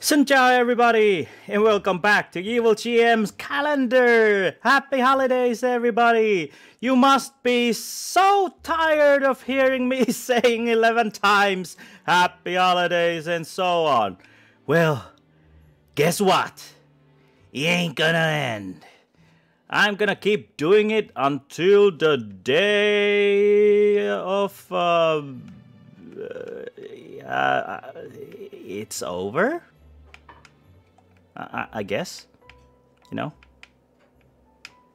Ciao everybody, and welcome back to Evil GM's calendar! Happy holidays everybody! You must be so tired of hearing me saying 11 times Happy holidays and so on. Well, guess what? It ain't gonna end. I'm gonna keep doing it until the day of it's over. I guess, you know.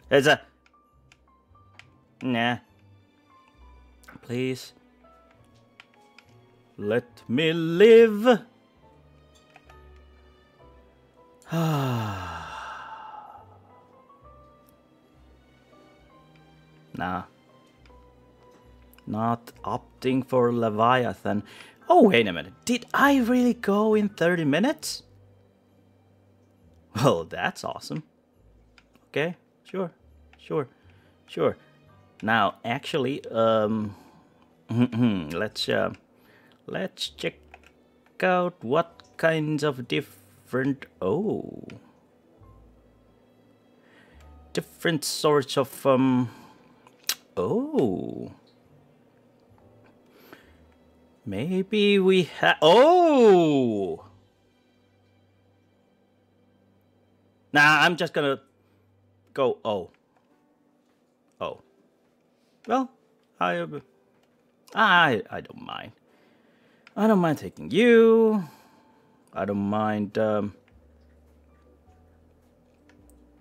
There's a nah. Please let me live. Nah. Not opting for Leviathan. Oh, wait a minute. Did I really go in 30 minutes? Well, that's awesome. Okay, sure. Now, actually, let's check out what kinds of different different sorts of maybe we have Nah, I'm just gonna go Well, I don't mind. I don't mind taking you. I don't mind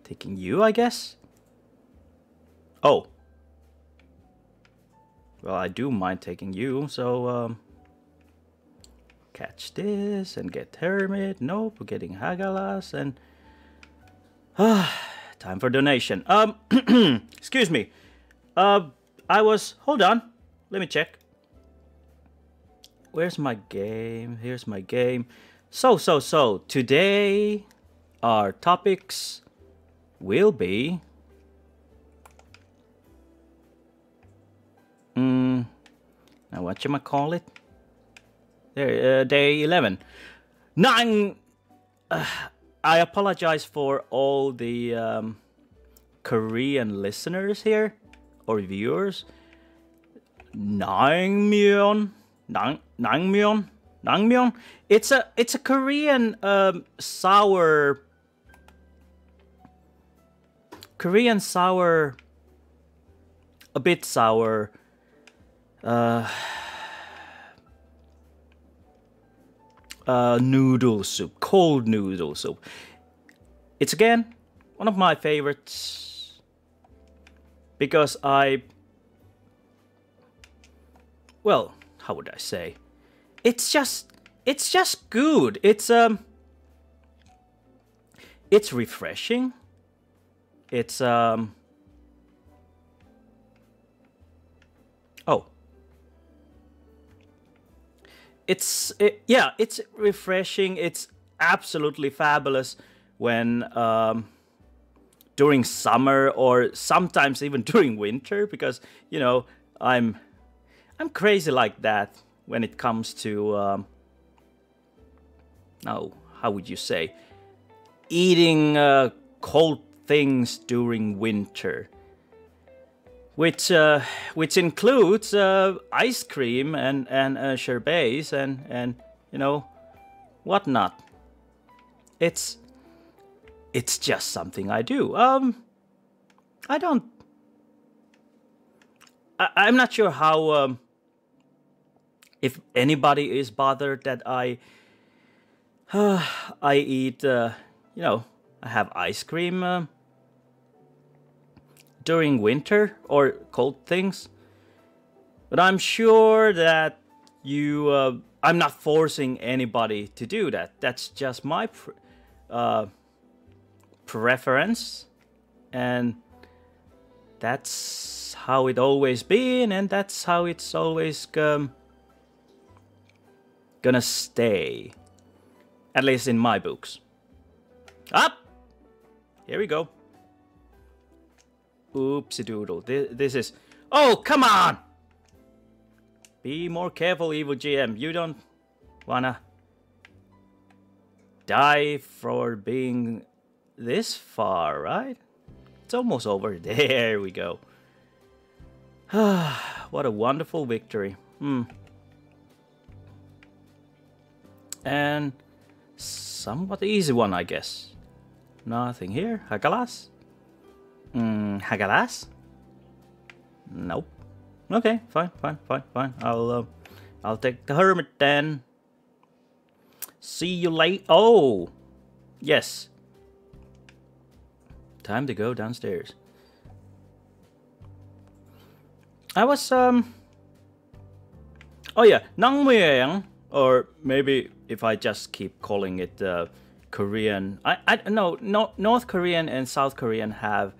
taking you, I guess. Oh. Well, I do mind taking you, so catch this and get Hermit. Nope, we're getting Hagalas and time for donation. Excuse me. Hold on. Let me check. Where's my game? Here's my game. So, today our topics will be now whatchamacallit? There, day 11. I apologize for all the Korean listeners here, or viewers. Naengmyeon? It's a Korean sour a bit sour noodle soup, cold noodle soup. It's again one of my favorites because well, how would I say? It's just good. It's refreshing. It's it's refreshing. It's absolutely fabulous when during summer or sometimes even during winter, because you know I'm crazy like that when it comes to how would you say, eating cold things during winter. Which includes ice cream and sherbets and you know whatnot. It's just something I do. I'm not sure how if anybody is bothered that I eat you know, I have ice cream during winter or cold things, but I'm sure that I'm not forcing anybody to do that. That's just my preference, and that's how it always been, and that's how it's always gonna stay, at least in my books. Up, here we go. Oopsie doodle. This is... Oh, come on! Be more careful, Evil GM. You don't wanna... die for being this far, right? It's almost over. There we go. What a wonderful victory. And somewhat easy one, I guess. Nothing here. Hagalas? Hagalas? Nope. Okay, fine. I'll take the hermit then. See you late. Oh, yes. Time to go downstairs. I was Oh yeah, Naengmyeon, or maybe if I just keep calling it Korean. No, North Korean and South Korean have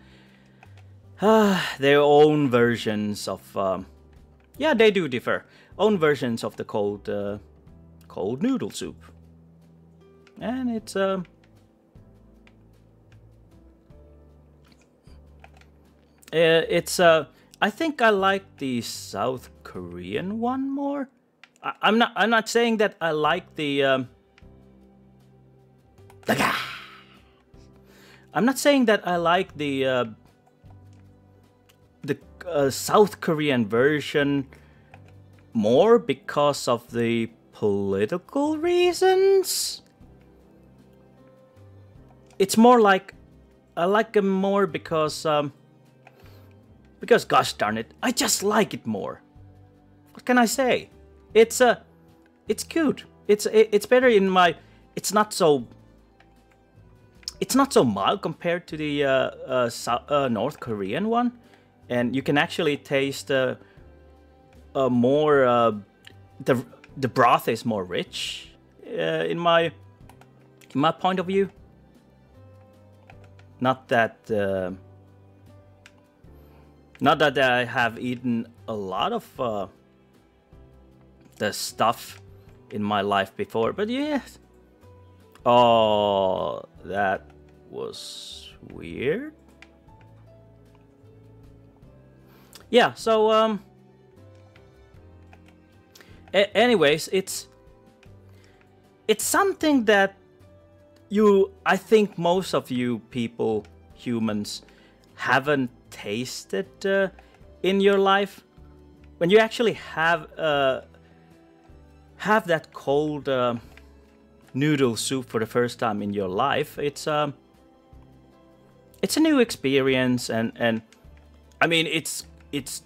their own versions of. Yeah, they do differ. Own versions of the cold noodle soup, and it's I think I like the South Korean one more. I'm not saying that I like the. I'm not saying that I like the South Korean version more because of the political reasons. It's more like I like them more because gosh darn it, I just like it more. What can I say? It's cute. It's better in my. It's not so mild compared to the North Korean one, and you can actually taste more. The broth is more rich in my point of view. Not that I have eaten a lot of the stuff in my life before, but yes. Oh, that was weird. Yeah, so anyways, it's something that I think most of you people, humans, haven't tasted in your life. When you actually have that cold noodle soup for the first time in your life, it's a new experience, and I mean it's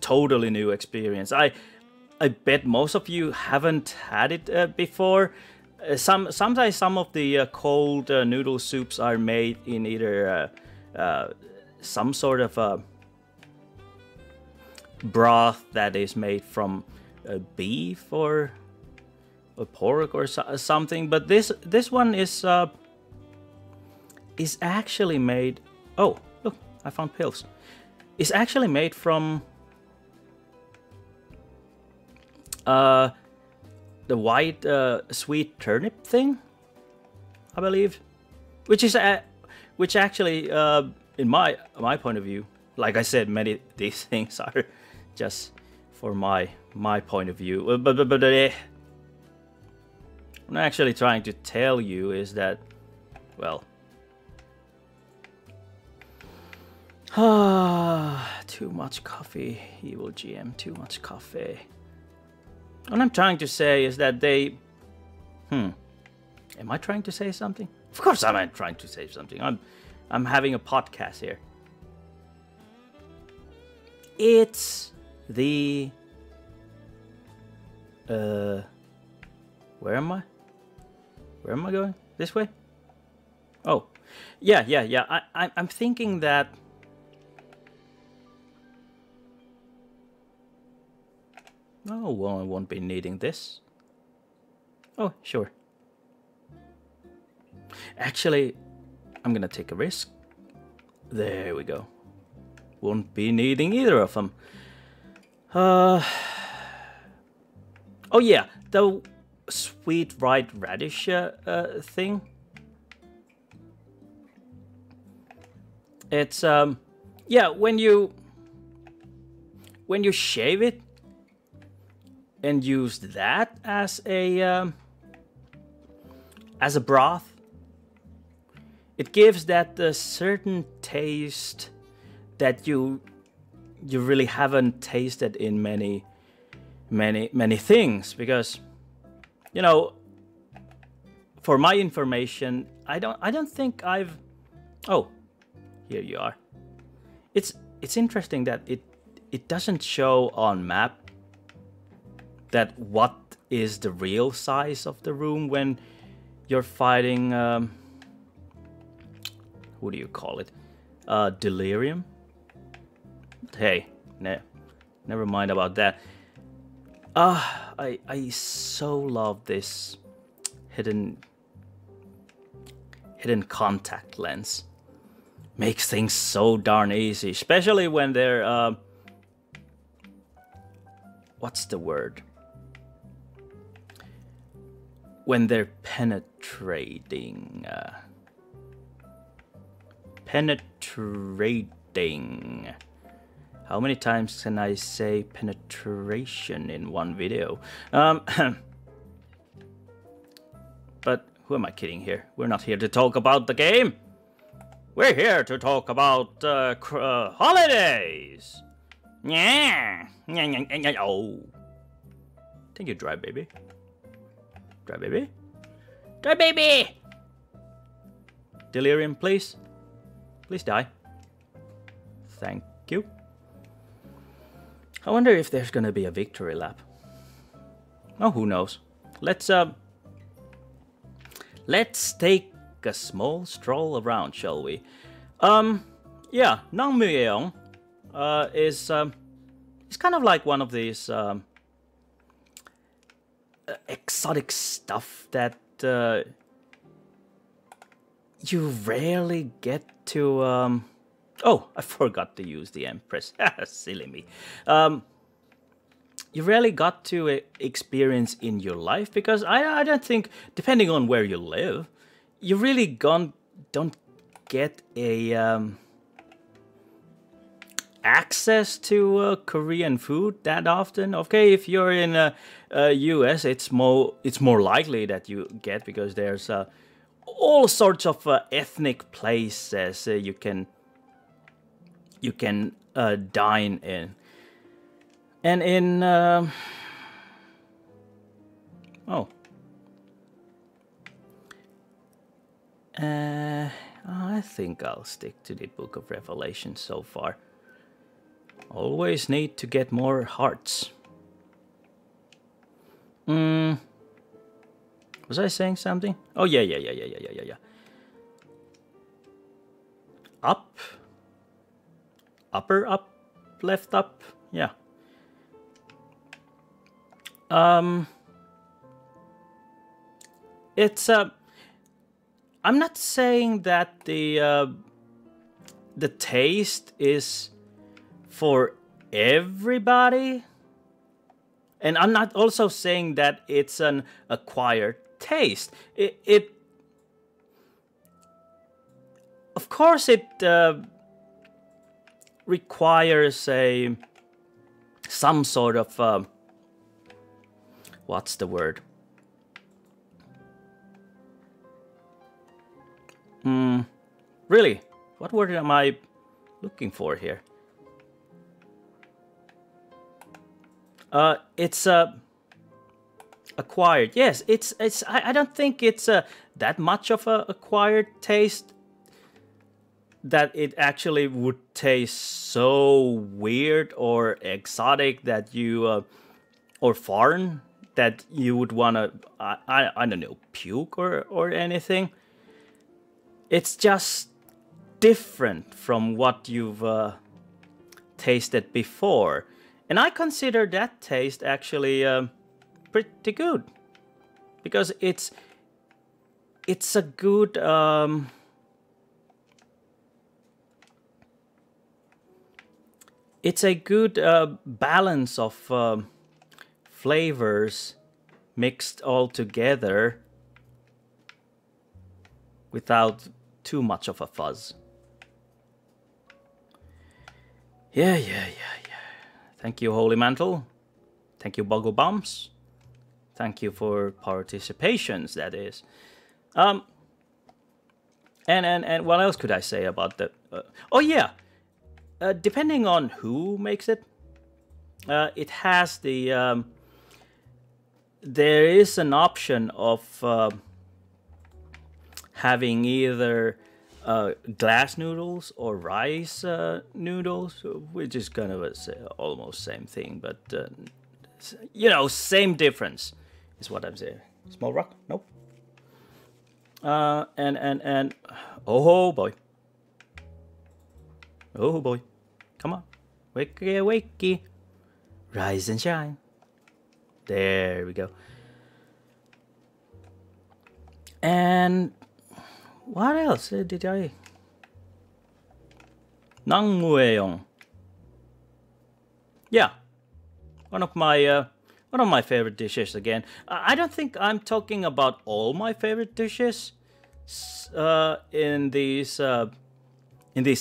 totally new experience. I bet most of you haven't had it before. Sometimes some of the cold noodle soups are made in either some sort of broth that is made from beef or pork or something, but this one is actually made. Oh, look! I found pills. It's actually made from the white sweet turnip thing, I believe, which actually in my point of view, like I said, many of these things are just for my point of view, but what I'm actually trying to tell you is that, well, too much coffee, evil GM, too much coffee. What I'm trying to say is that they... Am I trying to say something? Of course I'm trying to say something. I'm having a podcast here. It's the... Where am I? Where am I going? This way? Oh. Yeah. I'm thinking that... Oh, well, I won't be needing this. Oh, sure. Actually, I'm gonna take a risk. There we go. Won't be needing either of them. Oh yeah, the sweet white radish thing. It's yeah, when you shave it and use that as a broth, it gives that certain taste that you really haven't tasted in many things. Because, you know, for my information, I don't think I've... Oh, here you are. It's interesting that it doesn't show on map that what is the real size of the room when you're fighting what do you call it? Delirium? Hey, never mind about that. I so love this hidden contact lens. Makes things so darn easy, especially when they're what's the word? When they're penetrating. Penetrating. How many times can I say penetration in one video? But who am I kidding here? We're not here to talk about the game. We're here to talk about holidays. Yeah. Oh. Thank you, Dry Baby. Dry Baby? Dry Baby! Delirium, please. Please die. Thank you. I wonder if there's gonna be a victory lap. Oh, who knows? Let's take a small stroll around, shall we? Yeah, Naengmyeon is kind of like one of these exotic stuff that you rarely get to. Oh, I forgot to use the Empress. Silly me. You rarely got to experience in your life, because I don't think, depending on where you live, you really don't get a access to Korean food that often. Okay, if you're in US, it's more likely that you get, because there's all sorts of ethnic places you can dine in. And in I think I'll stick to the Book of Revelation so far. Always need to get more hearts. Was I saying something? Oh yeah. Up. Upper up, left up. Yeah. It's I'm not saying that the taste is for everybody, and I'm not also saying that it's an acquired taste. It of course it requires some sort of what's the word? Really? What word am I looking for here? It's acquired. Yes, it's. I don't think it's that much of a acquired taste that it actually would taste so weird or exotic that you or foreign that you would wanna I don't know, puke or anything. It's just different from what you've tasted before. And I consider that taste actually pretty good, because it's a good balance of flavors mixed all together without too much of a fuzz. Yeah. Thank you, Holy Mantle. Thank you, Boggle Bombs. Thank you for participations, that is. And what else could I say about that? Oh yeah, depending on who makes it, it has the there is an option of having either glass noodles or rice noodles, which is kind of almost same thing, but you know, same difference is what I'm saying. Small rock? Nope. And oh boy. Oh boy. Come on. Wakey, wakey. Rise and shine. There we go. And what else did I? Naengmyeon. Yeah. One of my favorite dishes again. I don't think I'm talking about all my favorite dishes in these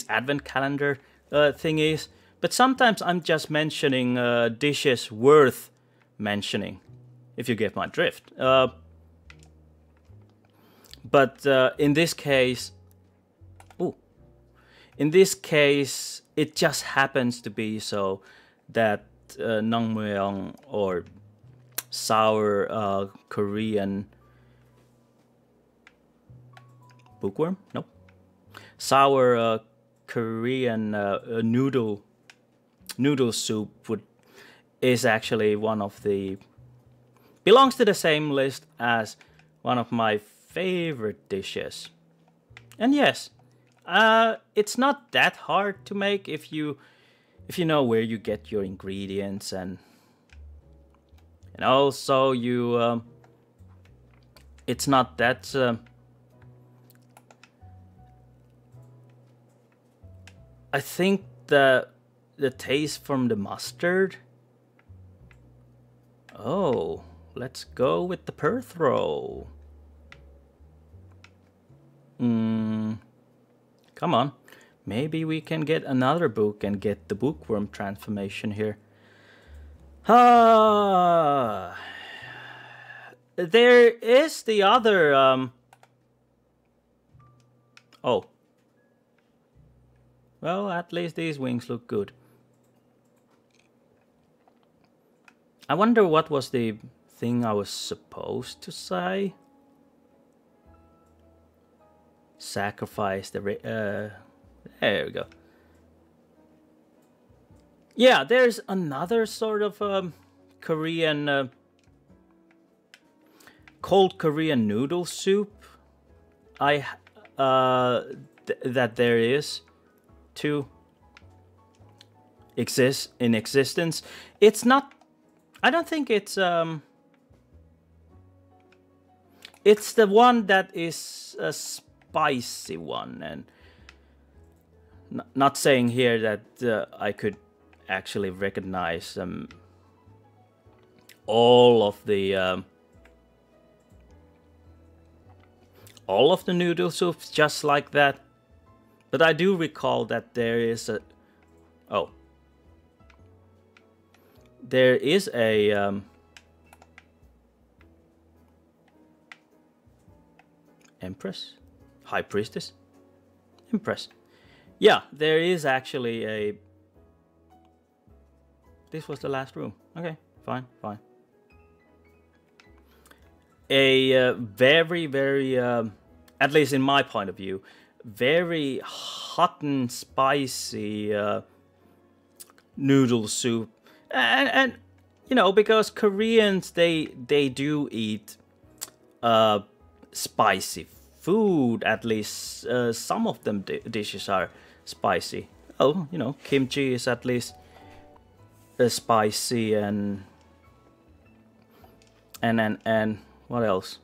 advent calendar thingies, but sometimes I'm just mentioning dishes worth mentioning, if you get my drift. But in this case, it just happens to be so that naengmyeon, or sour Korean bookworm? Nope. Sour Korean noodle soup is actually one of the belongs to the same list as one of my favorite dishes. And yes, it's not that hard to make if you know where you get your ingredients, and also you it's not that I think the taste from the mustard. Oh, let's go with the Perth roll. Come on. Maybe we can get another book and get the bookworm transformation here. There is the other oh. Well, at least these wings look good. I wonder what was the thing I was supposed to say. Sacrifice the there we go. Yeah, there's another sort of Korean cold Korean noodle soup that there is to exist in existence. It's not, I don't think it's the one that is a spicy one, and not saying here that I could actually recognize all of the noodle soups just like that, but I do recall that there is a Empress? High Priestess? Empress. Yeah, there is actually a... This was the last room. Okay, fine. A very, very, at least in my point of view, very hot and spicy noodle soup. And you know, because Koreans, they do eat spicy food. At least some of them dishes are spicy. Oh, you know, kimchi is at least spicy, and what else?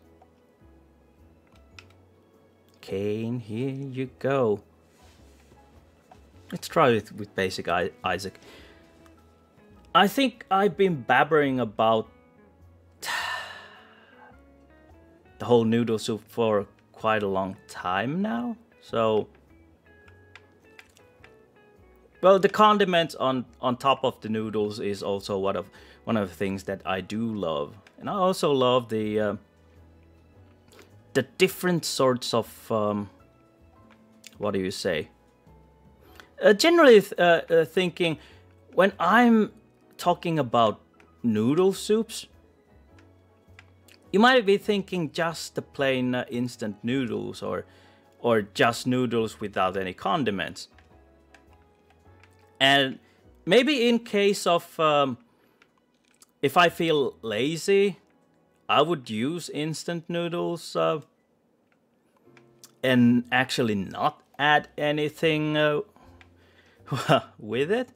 Kane, here you go. Let's try it with basic Isaac. I think I've been babbling about the whole noodle soup for quite a long time now. So, well, the condiments on top of the noodles is also one of the things that I do love, and I also love the different sorts of What do you say? Generally thinking, when I'm talking about noodle soups, you might be thinking just the plain instant noodles, or just noodles without any condiments. And maybe in case of if I feel lazy, I would use instant noodles and actually not add anything with it.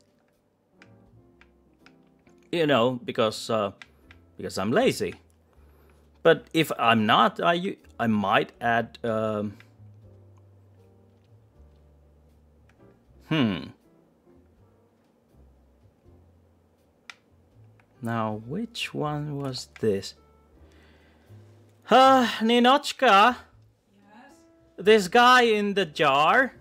You know, because I'm lazy. But if I'm not, I might add. Now, which one was this? Ninochka? Yes? This guy in the jar?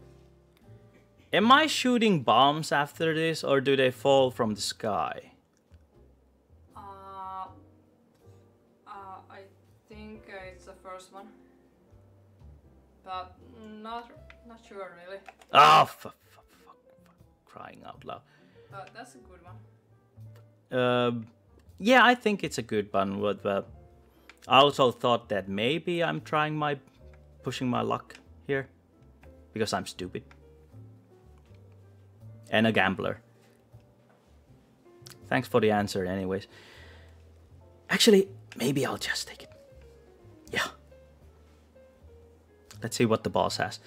Am I shooting bombs after this, or do they fall from the sky? I think it's the first one. But not sure really. Oh, crying out loud. But that's a good one. Yeah, I think it's a good one. But I also thought that maybe I'm pushing my luck here because I'm stupid and a gambler. Thanks for the answer, anyways. Actually, maybe I'll just take it. Yeah. Let's see what the boss has.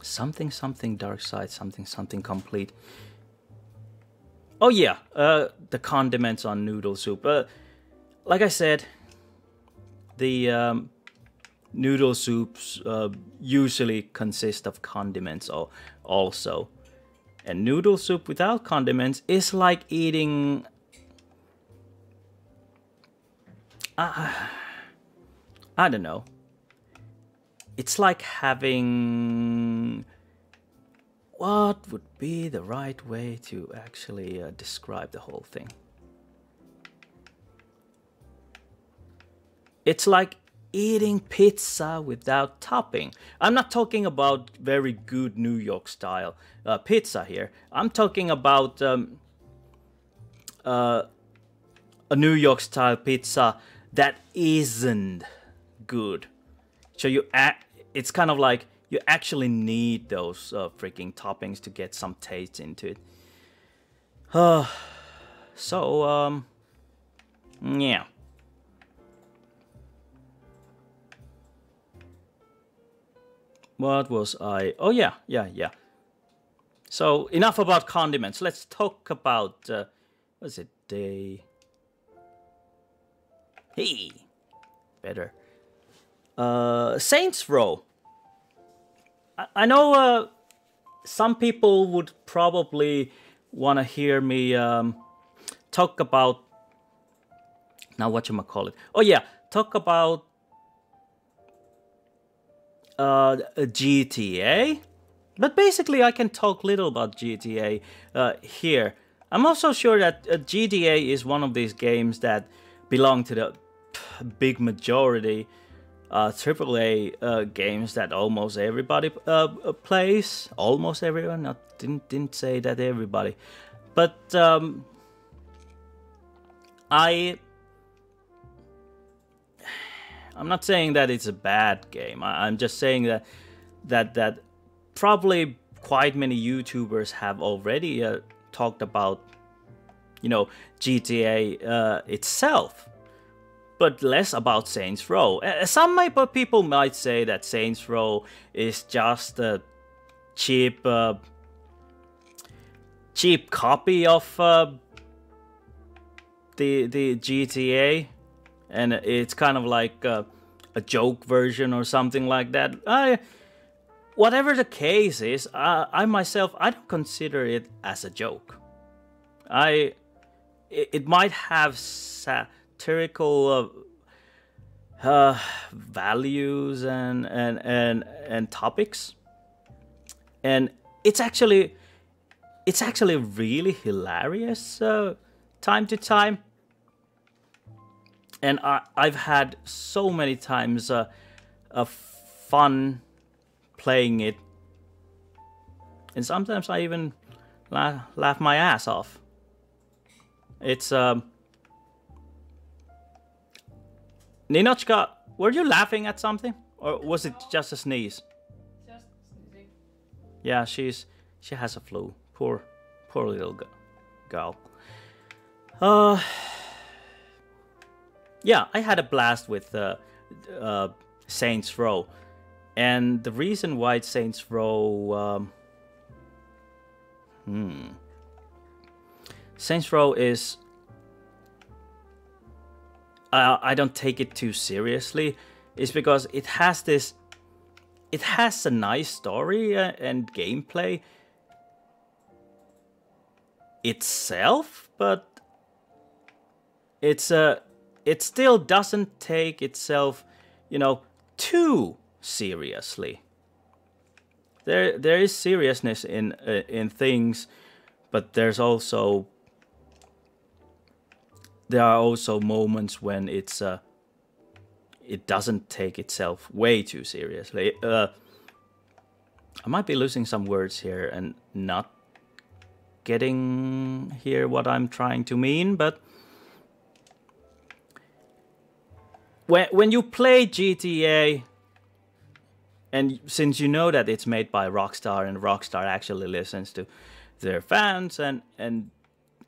Something dark side, something complete. Oh yeah, the condiments on noodle soup. Like I said, the noodle soups usually consist of condiments also. And noodle soup without condiments is like eating... I don't know. It's like having... What would be the right way to actually describe the whole thing? It's like eating pizza without topping. I'm not talking about very good New York style pizza here. I'm talking about a New York style pizza that isn't good. So it's kind of like you actually need those freaking toppings to get some taste into it. So, yeah. What was I? Oh, yeah. So, enough about condiments. Let's talk about, what's it, day? Hey! Better. Saints Row. I know some people would probably want to hear me talk about... Now, whatchamacallit? Oh, yeah. Talk about GTA. But basically, I can talk little about GTA here. I'm also sure that GTA is one of these games that belong to the big majority AAA games that almost everybody plays. Almost everyone. I didn't say that everybody, but I'm not saying that it's a bad game. I'm just saying that probably quite many YouTubers have already talked about, you know, GTA itself, but less about Saints Row. Some people might say that Saints Row is just a cheap copy of the GTA, and it's kind of like a joke version or something like that. Whatever the case is, I myself, I don't consider it as a joke. It might have satirical values and topics, and it's actually really hilarious time to time. And I've had so many times fun playing it. And sometimes I even laugh my ass off. It's Ninochka, were you laughing at something? Or was it just a sneeze? Just sneezing. Yeah, she has a flu. Poor little girl. Yeah, I had a blast with Saints Row. And the reason why it's Saints Row... Saints Row is... I don't take it too seriously. Is because it has this... It has a nice story and gameplay itself, but it still doesn't take itself, you know, too seriously. There is seriousness in things, but there are also moments when it doesn't take itself way too seriously. I might be losing some words here and not getting here what I'm trying to mean, but when you play GTA, and since you know that it's made by Rockstar, and Rockstar actually listens to their fans and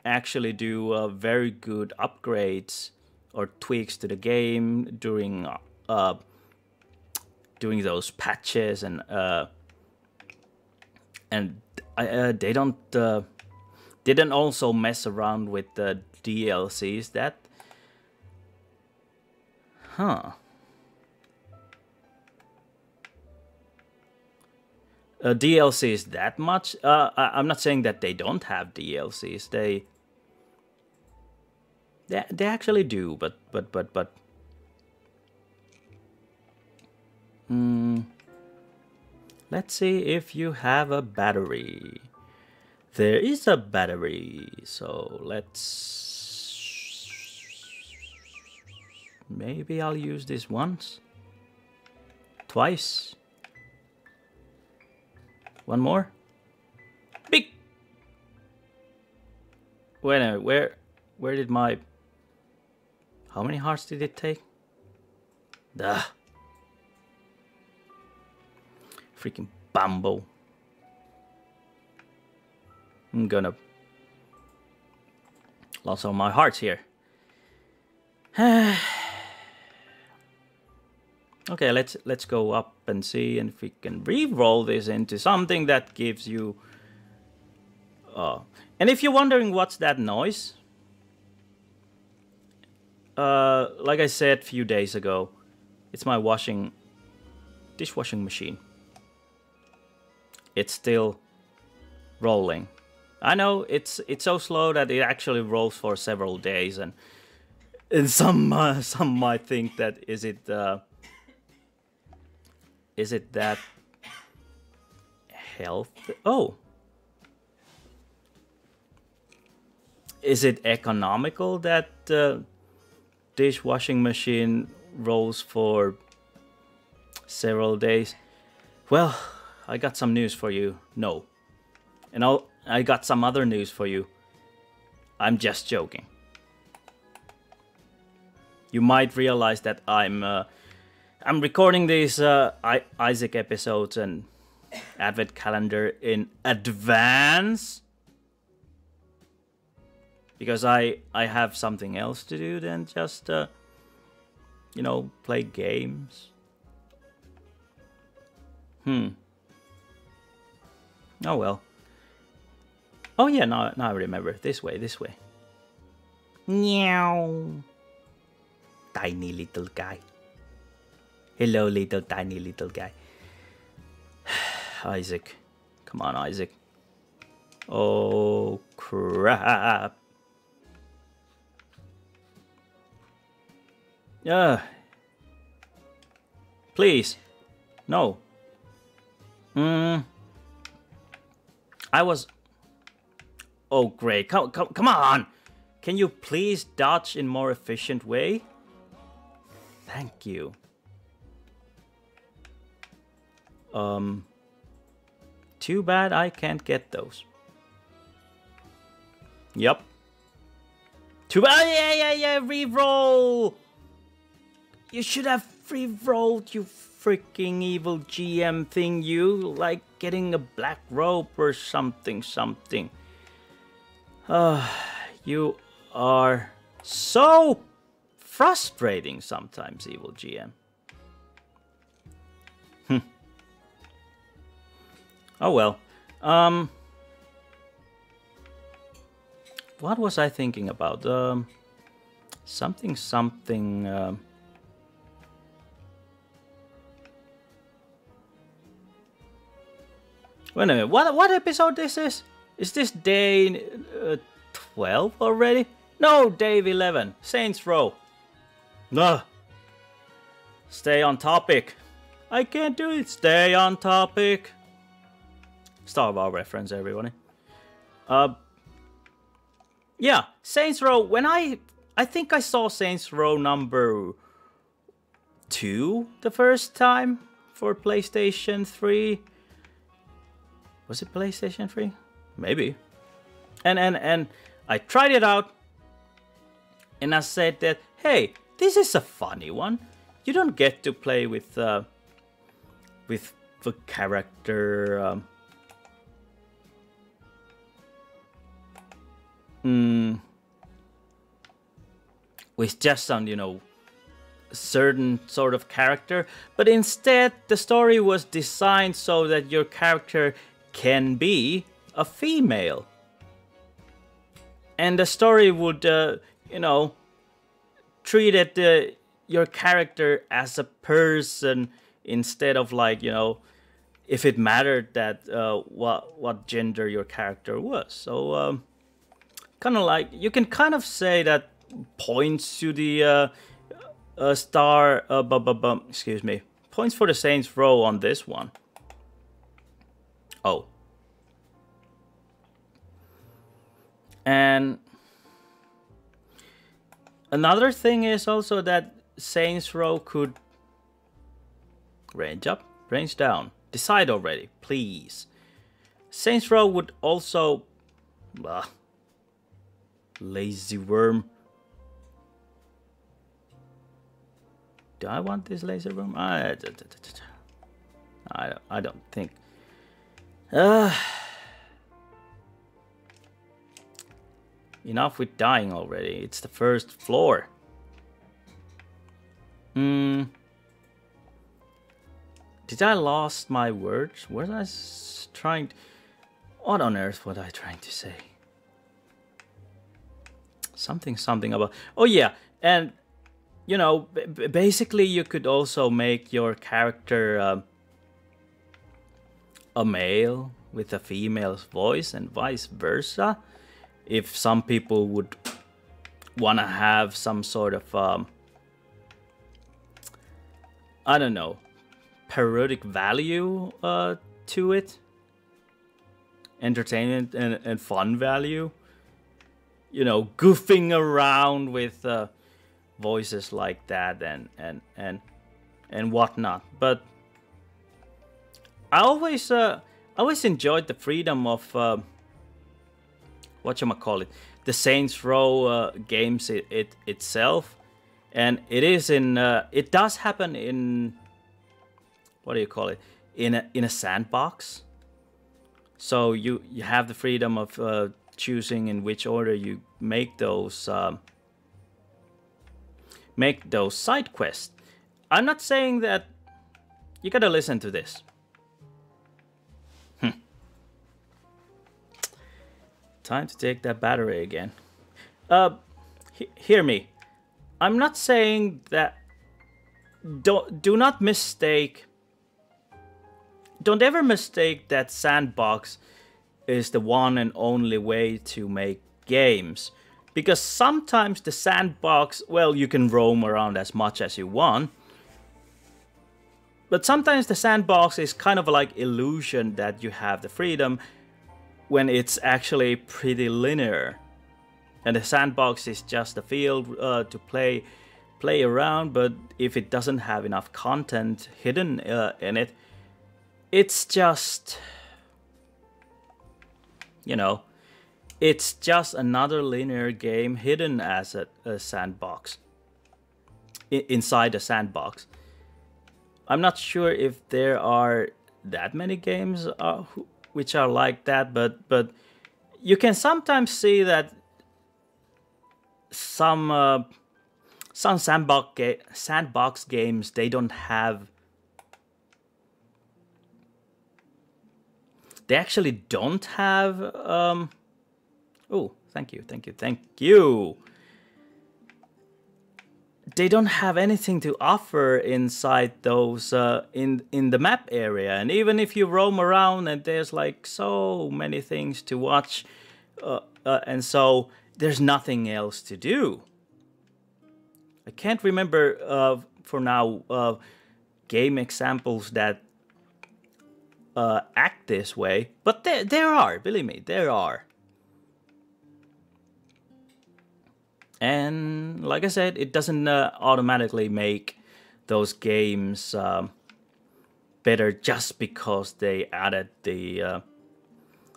actually do very good upgrades or tweaks to the game during those patches, and they didn't also mess around with the DLCs that DLCs that much. I'm not saying that they don't have DLCs. They actually do, but let's see if you have a battery. There is a battery, so maybe I'll use this once, twice, one more. Big. Wait a minute, where did my... How many hearts did it take? Duh. Freaking Bambo. I'm gonna lost all my hearts here. Okay, let's go up and see if we can re-roll this into something that gives you... And if you're wondering what's that noise, like I said a few days ago, it's my dishwashing machine. It's still rolling. I know it's so slow that it actually rolls for several days, and some might think that is it that health? Oh, is it economical that dishwashing machine rolls for several days? Well, I got some news for you. No. And I got some other news for you. I'm just joking. You might realize that I'm recording these Isaac episodes and Advent calendar in advance, because I have something else to do than just you know, play games. Oh well. Oh yeah, now I remember. This way. Meow. Tiny little guy. Hello, little tiny little guy. Isaac. Come on, Isaac. Oh crap. Please. No. I was... Oh great, come on! Can you please dodge in more efficient way? Thank you. Too bad I can't get those. Yep. Too bad. Yeah. Reroll. You should have re-rolled, you freaking evil GM thing. You like getting a black rope or something. You are so frustrating sometimes, evil GM. Oh well. What was I thinking about? Something. Wait a minute. What episode this is? Is this day 12 already? No, day 11. Saints Row. Ugh. Stay on topic. I can't do it. Stay on topic. Star Wars reference, everybody. Yeah, Saints Row. When I think I saw Saints Row number 2 the first time for PlayStation 3. Was it PlayStation 3? Maybe. And I tried it out, and I said that, hey, this is a funny one. You don't get to play with the character. With just some, certain sort of character, but instead the story was designed so that your character can be a female, and the story would, treat your character as a person instead of if it mattered that what gender your character was. So kind of like you can kind of say that points to the points for the Saints Row on this one. Oh. And another thing is also that Saints Row could range up, range down. Decide already, please. Saints Row would also... lazy worm. Do I want this laser worm? I don't think. Enough with dying already. It's the first floor. Did I lost my words? What was I trying? What on earth was I trying to say? Something about. Oh yeah, and basically you could also make your character a male with a female's voice and vice versa. If some people would want to have some sort of I don't know, parodic value to it, entertainment and fun value, goofing around with voices like that and whatnot. But I always enjoyed the freedom of the Saints Row games itself, and it is it does happen in in a sandbox. So you have the freedom of choosing in which order you make those side quests. I'm not saying that you gotta listen to this. Time to take that battery again. Hear me. I'm not saying that. Do not mistake. Don't ever mistake that sandbox is the one and only way to make games. Because sometimes the sandbox, well, you can roam around as much as you want. But sometimes the sandbox is kind of like illusion that you have the freedom, when it's actually pretty linear. And the sandbox is just a field to play around, but if it doesn't have enough content hidden in it, it's just, you know, it's just another linear game hidden as a sandbox. Inside a sandbox. I'm not sure if there are that many games which are like that, but you can sometimes see that some sandbox games, they don't have. They actually don't have. Oh, thank you. They don't have anything to offer inside those in the map area, and even if you roam around and there's like so many things to watch, and so there's nothing else to do. I can't remember for now game examples that act this way, but there are, believe me, there are. And like I said, it doesn't automatically make those games better just because they added the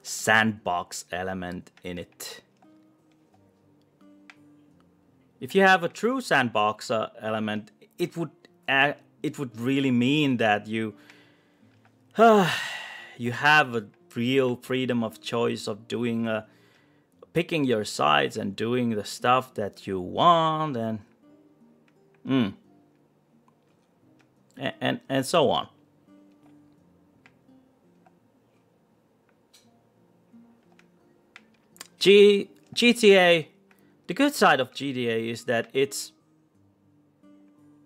sandbox element in it. If you have a true sandbox element, it would really mean that you you have a real freedom of choice of doing picking your sides and doing the stuff that you want, and so on. GTA, the good side of GTA is that it's...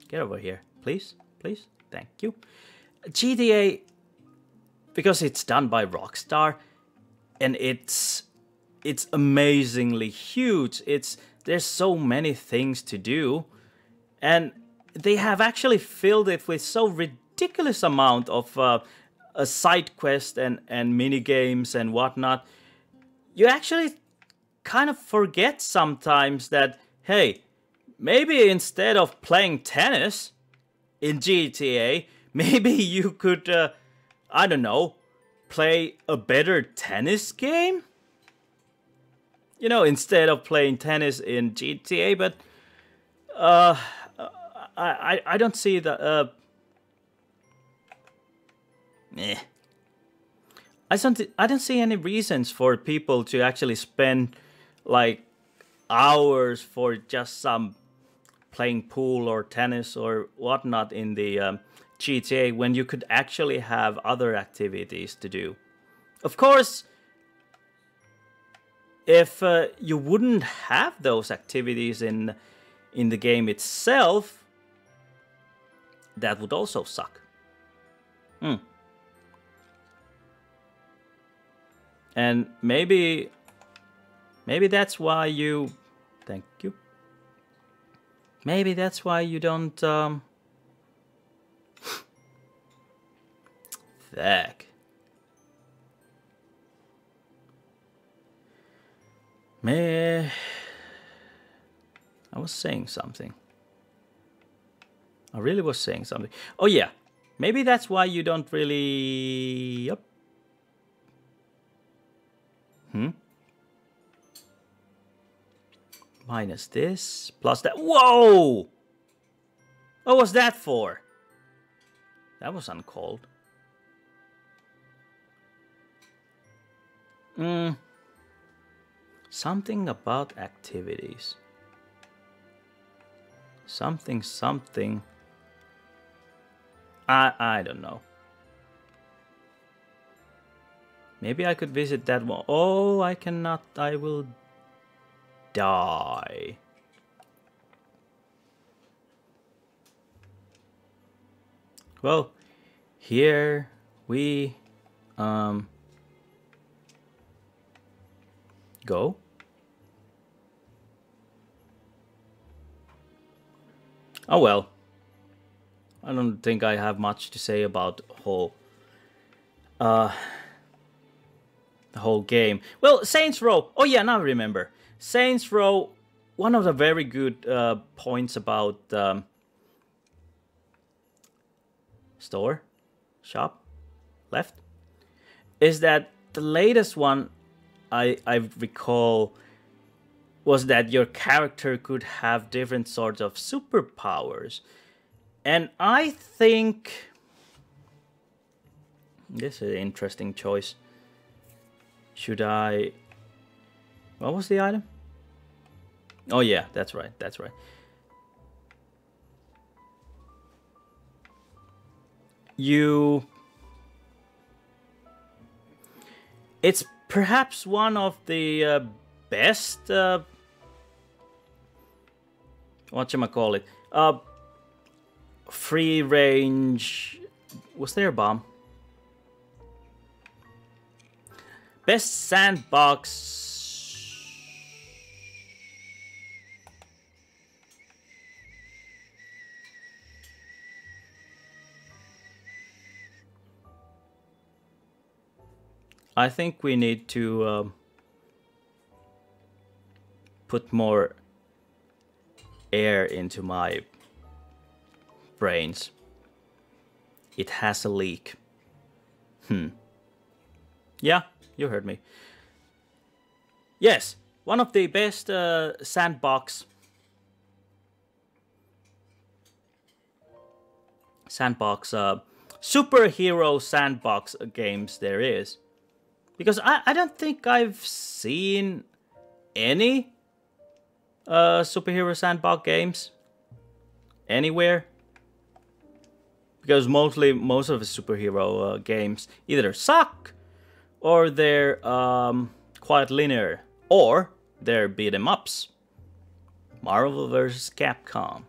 Get over here, please, thank you. GTA, because it's done by Rockstar, and it's amazingly huge. There's so many things to do, and they have actually filled it with so ridiculous amount of side quests and mini games and whatnot. You actually kind of forget sometimes that, hey, maybe instead of playing tennis in GTA, maybe you could, I don't know, play a better tennis game? You know, instead of playing tennis in GTA, but I don't see the I don't see any reasons for people to actually spend like hours for just some playing pool or tennis or whatnot in the GTA when you could actually have other activities to do. Of course, if you wouldn't have those activities in the game itself, that would also suck. And maybe that's why you... Thank you. Maybe that's why you don't... Fuck. I was saying something. I really was saying something. Oh yeah, maybe that's why you don't really... Yep. Minus this, plus that. Whoa! What was that for? That was uncalled. Something about activities. Something. I don't know. Maybe I could visit that one. Oh, I cannot. I will die. Well, here we go. Oh well. I don't think I have much to say about the whole game. Well, Saints Row. Oh yeah, now I remember. Saints Row, one of the very good points about shop, left, is that the latest one I recall was that your character could have different sorts of superpowers. And I think this is an interesting choice. Should I... What was the item? Oh yeah, that's right, that's right. It's perhaps one of the best... whatchamacallit? Free range... Was there a bomb? Best sandbox... I think we need to put more air into my brains. It has a leak. Yeah, you heard me. Yes, one of the best sandbox superhero sandbox games there is. Because I don't think I've seen any superhero sandbox games anywhere. Because most of the superhero games either suck, or they're quite linear, or they're beat 'em ups. Marvel vs. Capcom.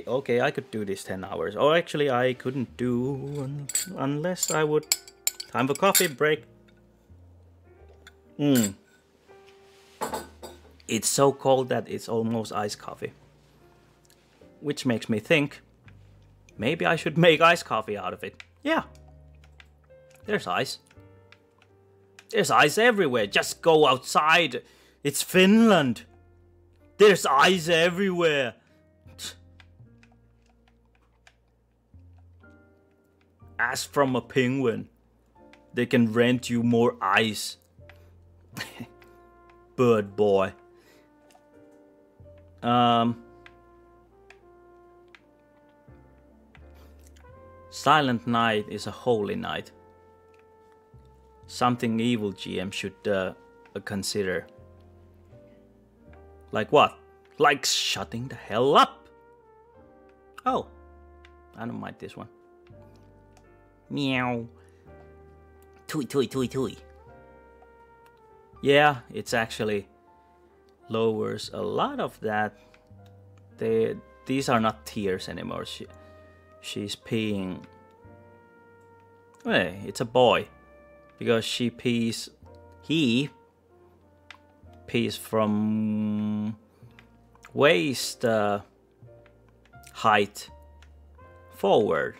Okay, I could do this 10 hours. Or actually, I couldn't do unless I would. Time for coffee break. It's so cold that it's almost iced coffee. Which makes me think, maybe I should make iced coffee out of it. Yeah. There's ice. There's ice everywhere. Just go outside. It's Finland. There's ice everywhere. Ask from a penguin. They can rent you more ice. Bird boy. Silent night is a holy night. Something evil GM should consider. Like what? Like shutting the hell up. Oh, I don't mind this one. Meow. Tui tui tui tui. Yeah, it's actually lowers a lot of that. These are not tears anymore. She's peeing. Hey, it's a boy. Because he pees from waist height forward.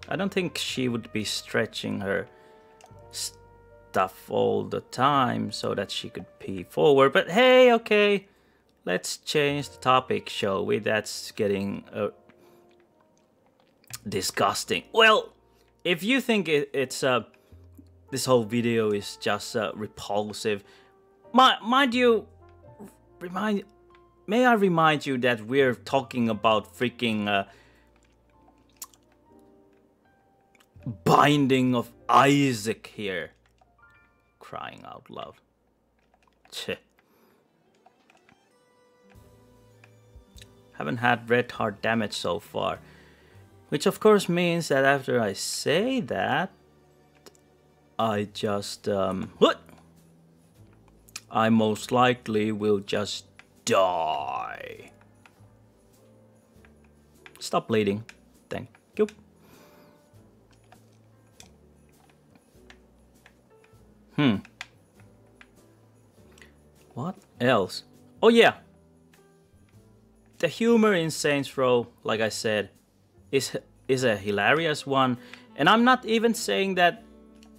I don't think she would be stretching her stuff all the time so that she could pee forward. But hey, okay, let's change the topic, shall we? That's getting disgusting. Well, if you think it's this whole video is just repulsive, may I remind you that we're talking about freaking Binding of Isaac here. Crying out loud. Tch. Haven't had red heart damage so far. Which of course means that after I say that, I just, I most likely will just die. Stop bleeding. Thank you. What else? Oh yeah. The humor in Saints Row, like I said, is a hilarious one. And I'm not even saying that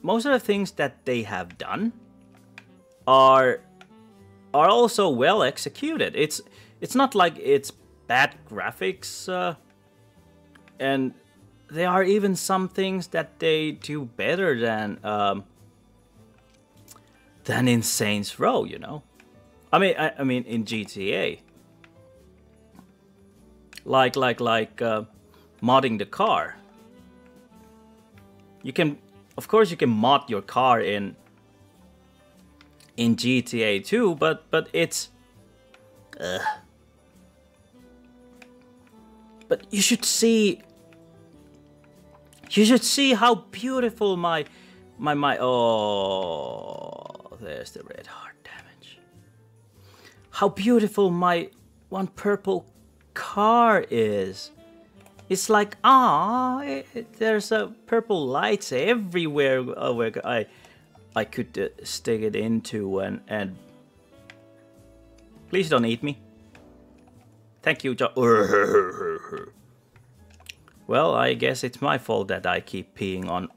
most of the things that they have done are also well executed. It's not like it's bad graphics, and there are even some things that they do better than in Saints Row. You know, I mean in GTA, like modding the car. You can, of course, you can mod your car in GTA 2, but it's. But you should see. You should see how beautiful my. Oh, there's the red heart damage. How beautiful my one purple car is. It's like, there's purple lights everywhere where I could stick it into and please don't eat me. Thank you, Well, I guess it's my fault that I keep peeing on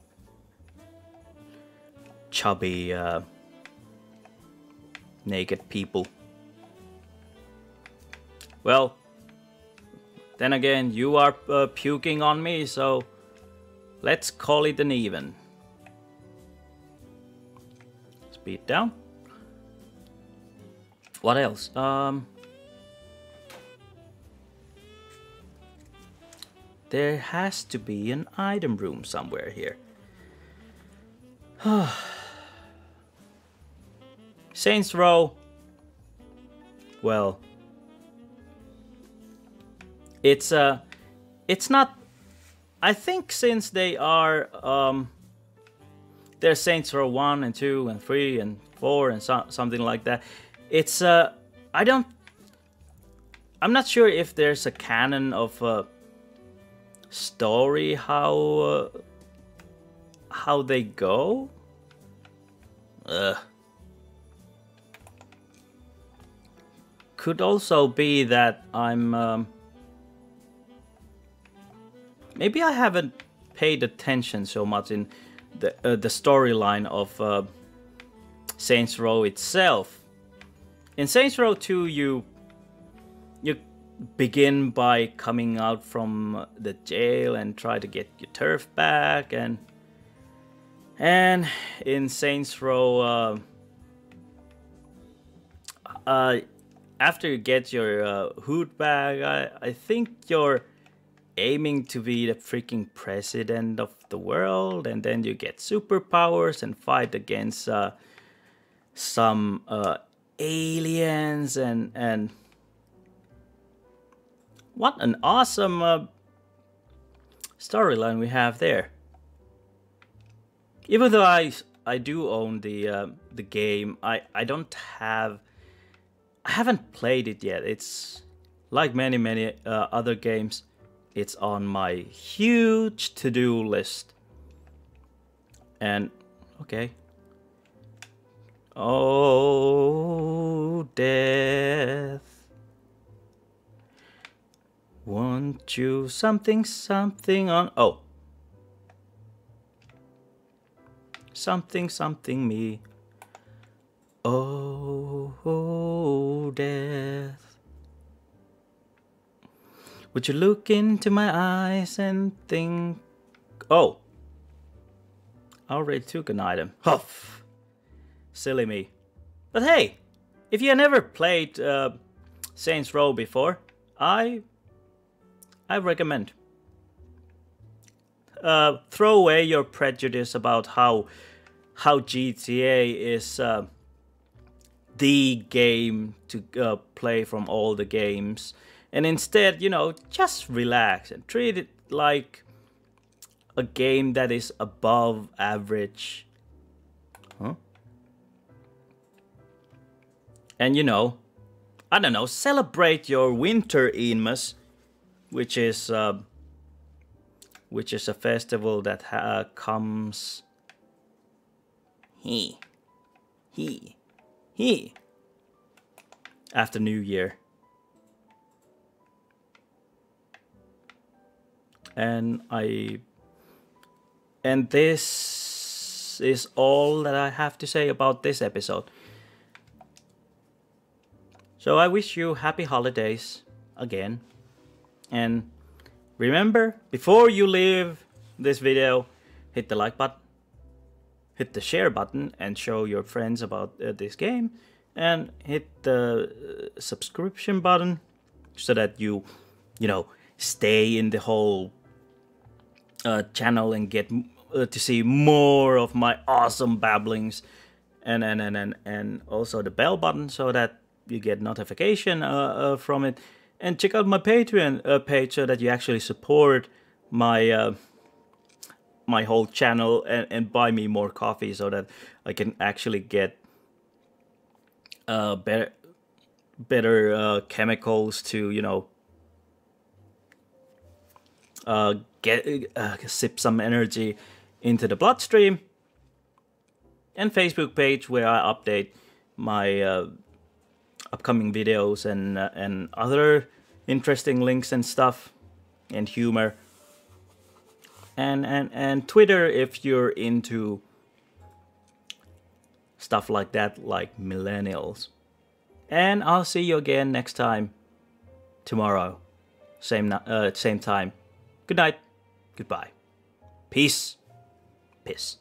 chubby naked people. Well, then again, you are puking on me, so let's call it an even. Speed down. What else? There has to be an item room somewhere here. Saints Row. Well, it's not. I think since they are there's Saints Row 1 and 2 and 3 and 4 and something like that. It's I'm not sure if there's a canon of story how they go. Could also be that I'm maybe I haven't paid attention so much in the storyline of Saints Row itself. In Saints Row 2, you begin by coming out from the jail and try to get your turf back, and in Saints Row, after you get your hood back, I think you're aiming to be the freaking president of the world, and then you get superpowers and fight against some aliens, and what an awesome storyline we have there. Even though I do own the game, I haven't played it yet. It's like many other games. It's on my huge to-do list. And okay. Oh, death. Want you something on... Oh. Something me. Oh, death. Would you look into my eyes and think... Oh. I already took an item. Huff. Silly me. But hey, if you never played Saints Row before, I recommend. Throw away your prejudice about how GTA is the game to play from all the games, and instead, you know, just relax and treat it like a game that is above average. Huh? And you know, I don't know, celebrate your winter Inmas, which is a festival that comes after New Year. And this is all that I have to say about this episode. So I wish you happy holidays again. And remember, before you leave this video, hit the like button, hit the share button and show your friends about this game, and hit the subscription button so that you stay in the whole channel and get to see more of my awesome babblings, and also the bell button so that you get notification from it. And check out my Patreon page so that you actually support my my whole channel and buy me more coffee so that I can actually get better chemicals to sip some energy into the bloodstream. And Facebook page where I update my upcoming videos and other interesting links and stuff and humor. And Twitter if you're into stuff like that, like millennials. And I'll see you again next time, tomorrow, same time. Good night, goodbye, peace, peace.